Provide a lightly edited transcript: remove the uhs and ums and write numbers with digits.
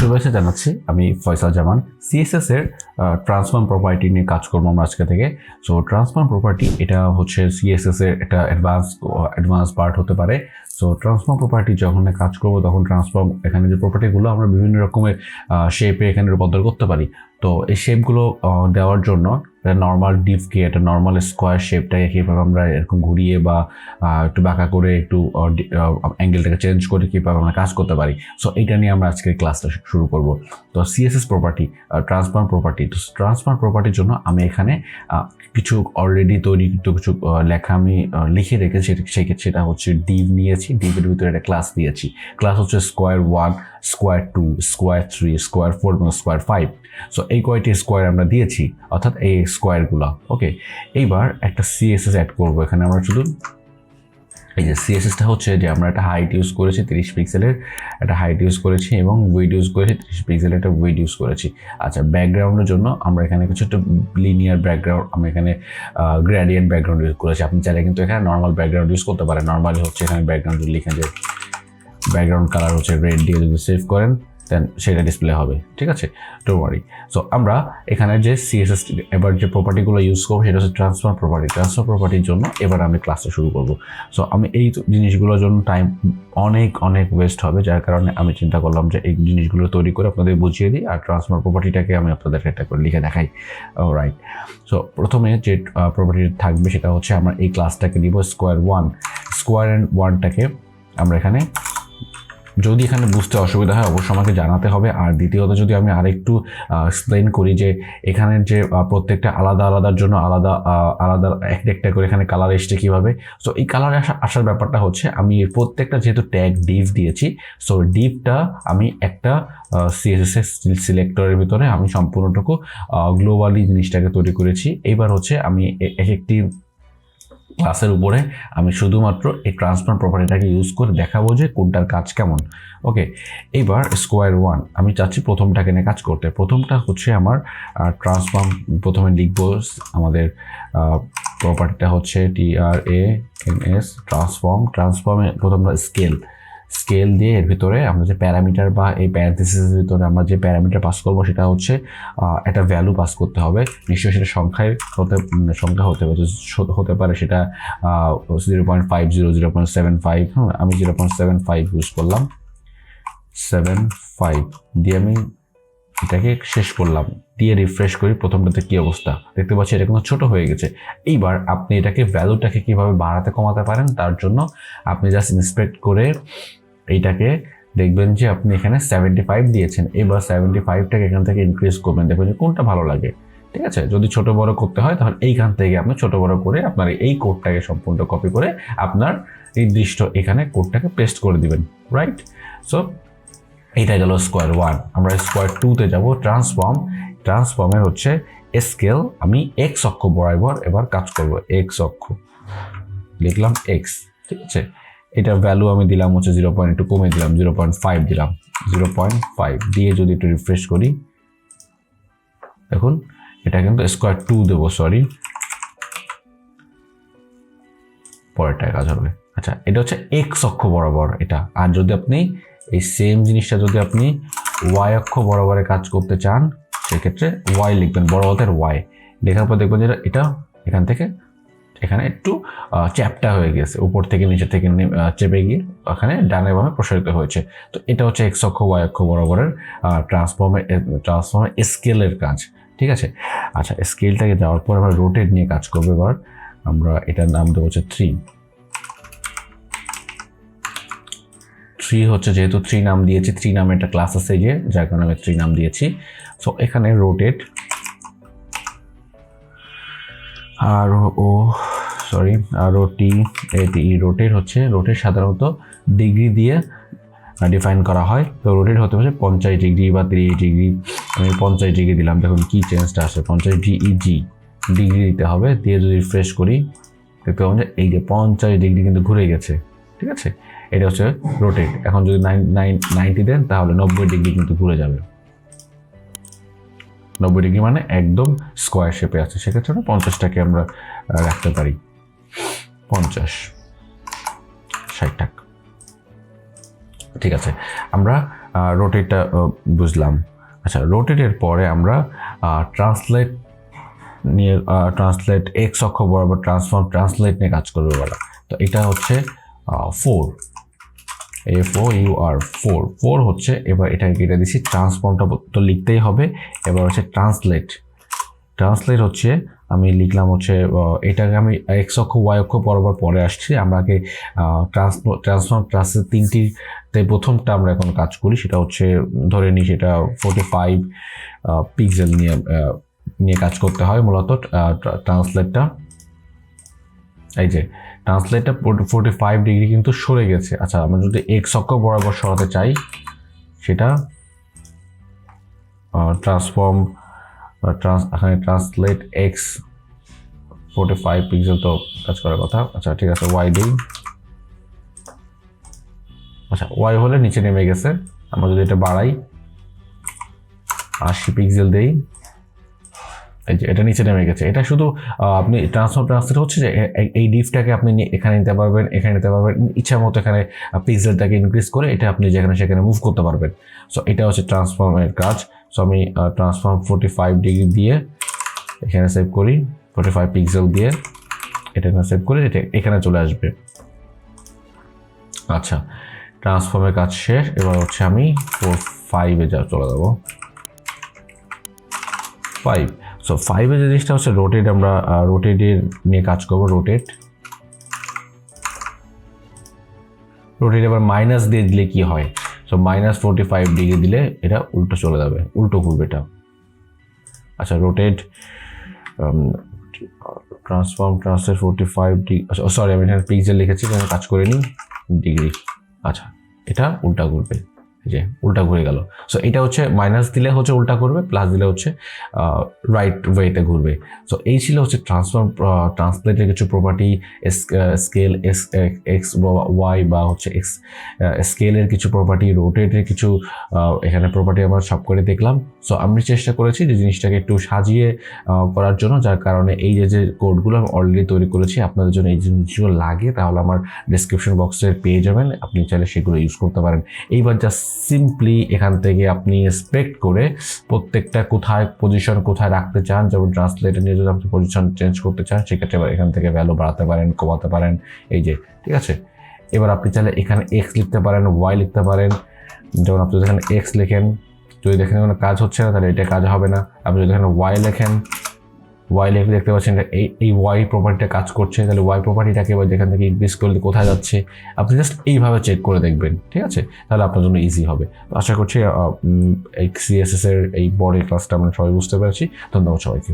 শুভেচ্ছা জানাচ্ছি। আমি ফয়সাল জামান। সিএসএস এর ট্রান্সফর্ম প্রপার্টি নিয়ে কাজ করবো আমরা আজকে থেকে। সো ট্রান্সফর্ম প্রপার্টি এটা হচ্ছে সিএসএস এর একটা অ্যাডভান্স পার্ট হতে পারে। সো ট্রান্সফর্ম প্রপার্টি যখন কাজ করবো তখন ট্রান্সফর্ম এখানে যে প্রপার্টিগুলো আমরা বিভিন্ন রকমের শেপে এখানে রূপান্তর করতে পারি। তো এই শেপগুলো দেওয়ার জন্য নর্মাল ডিভকে একটা নর্মাল স্কোয়ার শেপটাকে কীভাবে আমরা এরকম ঘুরিয়ে বা একটু বাঁকা করে একটু অ্যাঙ্গেলটাকে চেঞ্জ করে কীভাবে আমরা কাজ করতে পারি। সো এইটা নিয়ে আমরা আজকে ক্লাসটা শুরু করব। তো সিএসএস প্রপার্টি, ট্রান্সফর্ম প্রপার্টি। তো ট্রান্সফর্ম প্রপার্টির জন্য আমি এখানে কিছু অলরেডি তৈরিকৃত কিছু লেখা আমি লিখে রেখেছি। সেটা হচ্ছে ডিভ নিয়েছি, ডিভের ভিতরে একটা ক্লাস দিয়েছি। ক্লাস হচ্ছে স্কোয়ার 1, স্কোয়ার 2, স্কোয়ার 3, স্কোয়ার 4 এবং স্কোয়ার 5। সো এই কয়টি স্কোয়ার আমরা দিয়েছি, অর্থাৎ এই স্কোয়ারগুলো। ওকে, এইবার একটা সিএসএস অ্যাড করবো এখানে। আমরা শুধু এই যে সিএসএসটা হচ্ছে যে আমরা একটা হাইট ইউজ করেছি 30 পিক্সেলের একটা হাইট ইউজ করেছি এবং উইড ইউজ করেছি 30 পিক্সেলের একটা উইড ইউজ করেছি। আচ্ছা, ব্যাকগ্রাউন্ডের জন্য আমরা এখানে কিছু একটা লিনিয়ার ব্যাকগ্রাউন্ড, আমরা এখানে গ্রেডিয়েন্ট ব্যাকগ্রাউন্ড ইউজ করেছি। আপনি চাইলে কিন্তু এখানে নর্মাল ব্যাকগ্রাউন্ড ইউজ করতে পারেন। নর্মালি হচ্ছে এখানে ব্যাকগ্রাউন্ড লিখে যে ব্যাকগ্রাউন্ড কালার হচ্ছে রেড দিয়ে যদি সেভ করেন দেন সেটা ডিসপ্লে হবে। ঠিক আছে, ডোন্ট ওয়ারি। সো আমরা এখানে যে সিএসএস এবার যে প্রপার্টিগুলো ইউজ করবো সেটা হচ্ছে ট্রান্সফর্ম প্রপার্টি। ট্রান্সফর্ম প্রপার্টির জন্য এবার আমি ক্লাসটা শুরু করব। সো আমি এই জিনিসগুলোর জন্য টাইম অনেক ওয়েস্ট হবে, যার কারণে আমি চিন্তা করলাম যে এই জিনিসগুলো তৈরি করে আপনাদের বুঝিয়ে দিই আর ট্রান্সফর্ম প্রপার্টিটাকে আমি আপনাদের একটা করে লিখে দেখাই। রাইট। সো প্রথমে যে প্রপার্টি থাকবে সেটা হচ্ছে আমরা এই ক্লাসটাকে নিব স্কোয়ার 1। স্কোয়ার অ্যান্ড 1টাকে আমরা এখানে, যদি এখানে বুঝতে অসুবিধা হয় অবশ্যই আমাকে জানাতে হবে। আর দ্বিতীয়ত যদি আমি আরেকটু এক্সপ্লেন করি যে এখানের যে প্রত্যেকটা আলাদার জন্য আলাদা একটা করে এখানে কালার এসছে কীভাবে। সো এই কালারে আসার ব্যাপারটা হচ্ছে আমি প্রত্যেকটা যেহেতু ট্যাগ ডিভ দিয়েছি, সো ডিভটা আমি একটা সিএসএস সিলেক্টরের ভিতরে আমি সম্পূর্ণটুকু গ্লোবালি জিনিসটাকে তৈরি করেছি। এইবার হচ্ছে আমি একটি ক্লাসের উপরে আমি শুধুমাত্র এই ট্রান্সফর্ম প্রপার্টিটাকে ইউজ করে দেখাবো যে কোনটার কাজ কেমন। ওকে, এইবার স্কোয়ার 1 আমি চাচ্ছি প্রথমটাকে নিয়ে কাজ করতে। প্রথমটা হচ্ছে আমার ট্রান্সফর্ম, প্রথমে লিখবো আমাদের প্রপার্টিটা হচ্ছে TRANS ট্রান্সফর্মে প্রথমটা স্কেল দিয়ে এর ভিতরে আমরা যে প্যারামিটার বা এই প্যারেনথেসিসের ভিতরে আমরা যে প্যারামিটার পাস করবো সেটা হচ্ছে একটা ভ্যালু পাস করতে হবে। নিশ্চয়ই সেটা সংখ্যা হতে হবে, হতে পারে সেটা 0.50, 0.75। আমি 0.75 ইউজ করলাম। 75 দিয়ে আমি এটাকে শেষ করলাম, দিয়ে রিফ্রেশ করি। প্রথমটাতে কি অবস্থা দেখতে পাচ্ছি, এটা কিন্তু ছোট হয়ে গেছে। এইবার আপনি এটাকে ভ্যালুটাকে কিভাবে বাড়াতে কমাতে পারেন তার জন্য আপনি জাস্ট ইন্সপেক্ট করে এইটাকে দেখবেন যে আপনি এখানে 75 দিয়েছেন। এবার 75টাকে এখান থেকে ইনক্রিজ করবেন, দেখবেন যে কোনটা ভালো লাগে। ঠিক আছে, যদি ছোট বড় করতে হয় তাহলে এইখান থেকে আপনি ছোট বড় করে আপনার এই কোডটাকে সম্পূর্ণ কপি করে আপনার নির্দিষ্ট এখানে কোডটাকে পেস্ট করে দিবেন। রাইট। সো এইটা গেল স্কোয়ার 1। আমরা স্কোয়ার 2তে যাব। ট্রান্সফর্মের হচ্ছে স্কেল, আমি এক্স অক্ষ বরাবর এবার কাজ করব। এক্স অক্ষ লিখলাম এক্স। ঠিক আছে, এটার ভ্যালু আমি দিলাম হচ্ছে 0. একটু কমে দিলাম, 0.5 দিলাম। 0.5 দিয়ে যদি একটু রিফ্রেশ করি দেখুন এটা কিন্তু স্কোয়ার 2 দেবো, সরি, পরেরটায় কাজ হবে। আচ্ছা, এটা হচ্ছে এক্স অক্ষ বরাবর এটা। আর যদি আপনি এই সেম জিনিসটা যদি আপনি ওয়াই অক্ষ বরাবরে কাজ করতে চান সেক্ষেত্রে ওয়াই লিখবেন, বড় হাতের ওয়াই। লেখার পর দেখবেন যে এটা এখান থেকে এখানে একটু চ্যাপটা হয়ে গেছে, উপর থেকে নিচে থেকে চেপে গিয়ে ওখানে ডানে বামে প্রসারিত হয়েছে। তো এটা হচ্ছে এক্স অক্ষ ওয়াই অক্ষ বরাবরের ট্রান্সফর্মের স্কেলের কাজ। ঠিক আছে। আচ্ছা, স্কেলটাকে যাওয়ার পর আমরা রোটেট নিয়ে কাজ করবো। এবার আমরা এটার নাম দেবো হচ্ছে 3 হচ্ছে, যেহেতু 3 নাম দিয়েছি, 3 নামে একটা ক্লাস আছে যে, যার কারণে আমি 3 নাম দিয়েছি। সো এখানে রোটেট রোটেট হচ্ছে, রোটেট সাধারণত ডিগ্রি দিয়ে ডিফাইন করা হয়। তো রোটেট হতে পারে 50 ডিগ্রি বা 30 ডিগ্রি। আমি 50 ডিগ্রি দিলাম, দেখুন কি চেঞ্জটা আসে। 50 ডিগ্রি দিতে হবে, দিয়ে যদি রিফ্রেশ করি দেখতে পাবেন যে এই যে 50 ডিগ্রি কিন্তু ঘুরে গেছে। ঠিক আছে, এটা হচ্ছে রোটেট। এখন যদি 90 দেন তাহলে 90 ডিগ্রি কিন্তু ঘুরে যাবে। 90 ডিগ্রি মানে একদম স্কোয়ার শেপে আছে, সেক্ষেত্রে 50টাকে আমরা রাখতে পারি। 50, 60 টাকা। ঠিক আছে, আমরা রোটেটটা বুঝলাম। আচ্ছা, রোটেটের পরে আমরা ট্রান্সলেট নিয়ে ট্রান্সলেট এক্স অক্ষ বরাবর ট্রান্সফর্ম ট্রান্সলেট নিয়ে কাজ করবে বলা। তো এটা হচ্ছে 4, FOUR 4 হচ্ছে। এবার এটাকে কেটে দিচ্ছি, ট্রান্সফর্মটা তো লিখতেই হবে। এবার হচ্ছে ট্রান্সলেট হচ্ছে আমি লিখলাম হচ্ছে এটাকে আমি এক্স অক্ষ ওয়াই অক্ষ বরাবর পরে আসছি। আমরা আগে ট্রান্সফর্ম ক্লাসের 3টিতে প্রথমটা আমরা এখন কাজ করি, সেটা হচ্ছে ধরে নিই সেটা 45 পিক্সেল নিয়ে কাজ করতে হয় মূলত ট্রান্সলেটটা। এই যে ট্রান্সলেটটা 45 ডিগ্রি কিন্তু সরে গেছে। আচ্ছা, আমরা যদি এক্স অক্ষ বরাবর সরাতে চাই সেটা এখানে ট্রান্সলেট এক্স 45 পিক্সেল তো কাজ করার কথা। আচ্ছা ঠিক আছে, ওয়াই দিই। আচ্ছা, ওয়াই হলে নিচে নেমে গেছে। আমরা যদি এটা বাড়াই 80 পিক্সেল দেই, এই যে এটা নিচে নেমে গেছে। এটা শুধু আপনি ট্রান্সলেট হচ্ছে যে এই ডিফটাকে আপনি এখানে নিতে পারবেন, এখানে নিতে পারবেন, ইচ্ছা মতো এখানে পিক্সেলটাকে ইনক্রিজ করে এটা আপনি যেখানে সেখানে মুভ করতে পারবেন। সো এটা হচ্ছে ট্রান্সফর্মের কাজ। সো আমি ট্রান্সফর্ম 45 ডিগ্রি দিয়ে এখানে সেভ করি, 45 পিক্সেল দিয়ে এটা সেভ করে এটা এখানে চলে আসবে। আচ্ছা, ট্রান্সফর্মের কাজ শেষ। এবার হচ্ছে আমি 5-এ চলে যাবো। 5, সো 5-এ যে জিনিসটা হচ্ছে রোটেট, আমরা রোটেটের নিয়ে কাজ করবো। রোটেট এবার মাইনাস দিয়ে দিলে কি হয়? সো -45 ডিগ্রি দিলে এটা উল্টো চলে যাবে, উল্টো ঘুরবে এটা। আচ্ছা, রোটেট ট্রান্সলেট 45 ডিগ্রি, সরি আমি এখানে পিক্সেল লিখেছি, এখানে কাজ করে নিই ডিগ্রি। আচ্ছা, এটা উল্টা ঘুরবে, যে উল্টা ঘুরে গেল। সো এটা হচ্ছে মাইনাস দিলে হচ্ছে উল্টা ঘুরবে, প্লাস দিলে হচ্ছে রাইট ওয়েতে ঘুরবে। সো এই ছিল হচ্ছে ট্রান্সলেটের কিছু প্রপার্টি, স্কেল এক্স ওয়াই বা হচ্ছে এক্স স্কেলের কিছু প্রপার্টি, রোটেটের কিছু এখানে প্রপার্টি আমরা সব করে দেখলাম। সো আমি চেষ্টা করেছি যে জিনিসটাকে একটু সাজিয়ে করার জন্য, যার কারণে এই যে কোডগুলো আমি অলরেডি তৈরি করেছি, আপনাদের জন্য এই জিনিসগুলো লাগে তাহলে আমার ডেসক্রিপশন বক্সে পেয়ে যাবেন, আপনি চাইলে সেগুলো ইউজ করতে পারেন। এইবার জাস্ট সিম্পলি এখান থেকে আপনি এক্সপেক্ট করে প্রত্যেকটা পজিশন কোথায় রাখতে চান, যেমন ট্রান্সলেটর নিয়ে যদি আপনি পজিশন চেঞ্জ করতে চান সেক্ষেত্রে এবার এখান থেকে ভ্যালু বাড়াতে পারেন, কমাতে পারেন। এই যে ঠিক আছে, এবার আপনি চাইলে এখানে এক্স লিখতে পারেন, ওয়াই লিখতে পারেন। যেমন আপনি যদি এখানে এক্স লেখেন, যদি দেখেন কোনো কাজ হচ্ছে না তাহলে এটা কাজ হবে না। আপনি যদি এখানে ওয়াই লেখেন, ওয়াই লিখে দেখতে পাচ্ছেন এই ওয়াই প্রপার্টিটা কাজ করছে, তাহলে ওয়াই প্রপার্টিটাকে এবার যেখান থেকে ইনক্রিজ করলে কোথায় যাচ্ছে আপনি জাস্ট এইভাবে চেক করে দেখবেন, ঠিক আছে? তাহলে আপনার জন্য ইজি হবে। তো আশা করছি এই CSS এর এই বড় ক্লাসটা আমরা সবাই বুঝতে পেরেছি। ধন্যবাদ সবাইকে।